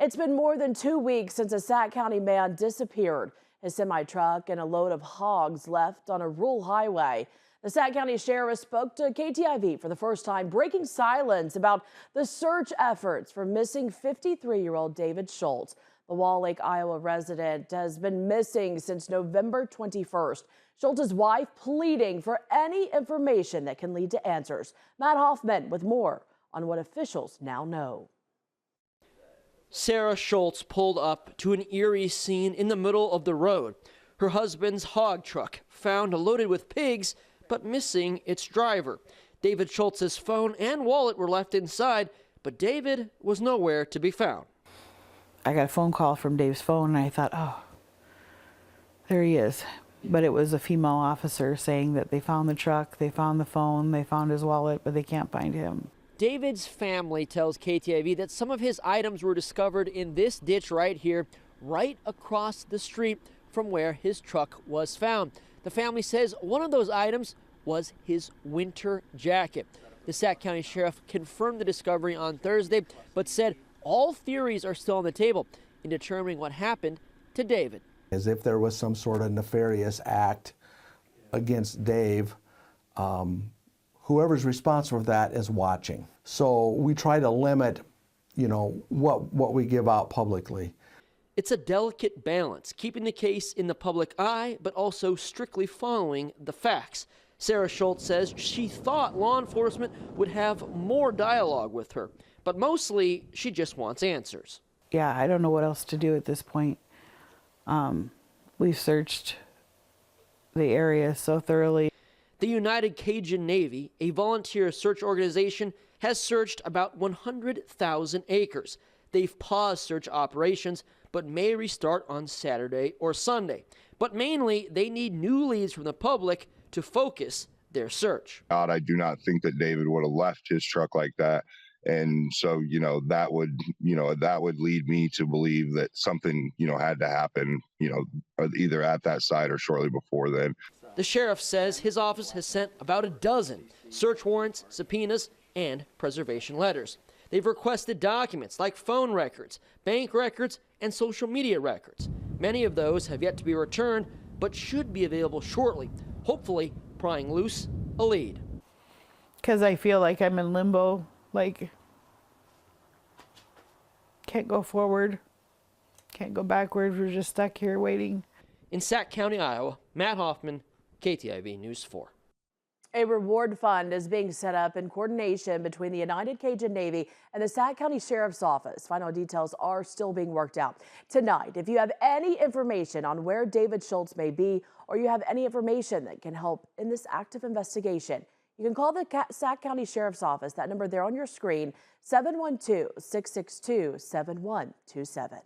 It's been more than 2 weeks since a Sac County man disappeared. His semi-truck and a load of hogs left on a rural highway. The Sac County Sheriff spoke to KTIV for the first time, breaking silence about the search efforts for missing 53-year-old David Schultz. The Wall Lake, Iowa resident has been missing since November 21st. Schultz's wife pleading for any information that can lead to answers. Matt Hoffman with more on what officials now know. Sarah Schultz pulled up to an eerie scene in the middle of the road. Her husband's hog truck found loaded with pigs, but missing its driver. David Schultz's phone and wallet were left inside, but David was nowhere to be found. I got a phone call from Dave's phone and I thought, oh, there he is. But it was a female officer saying that they found the truck, they found the phone, they found his wallet, but they can't find him. David's family tells KTIV that some of his items were discovered in this ditch right here, right across the street from where his truck was found. The family says one of those items was his winter jacket. The Sac County Sheriff confirmed the discovery on Thursday, but said all theories are still on the table in determining what happened to David. As if there was some sort of nefarious act against Dave, whoever's responsible for that is watching. So we try to limit, what we give out publicly. It's a delicate balance, keeping the case in the public eye, but also strictly following the facts. Sarah Schultz says she thought law enforcement would have more dialogue with her, but mostly she just wants answers. Yeah, I don't know what else to do at this point. We've searched the area so thoroughly. The United Cajun Navy, a volunteer search organization, has searched about 100,000 acres. They've paused search operations, but may restart on Saturday or Sunday. But mainly, they need new leads from the public to focus their search. I do not think that David would have left his truck like that. And so, that would lead me to believe that something, had to happen, either at that site or shortly before then. The sheriff says his office has sent about a dozen search warrants, subpoenas, and preservation letters. They've requested documents like phone records, bank records, and social media records. Many of those have yet to be returned, but should be available shortly, hopefully prying loose a lead. Because I feel like I'm in limbo, like can't go forward, can't go backward, we're just stuck here waiting. In Sac County, Iowa, Matt Hoffman, KTIV News 4. A reward fund is being set up in coordination between the United Cajun Navy and the Sac County Sheriff's Office. Final details are still being worked out. Tonight, if you have any information on where David Schultz may be, or you have any information that can help in this active investigation, you can call the Sac County Sheriff's Office. That number there on your screen, 712-662-7127.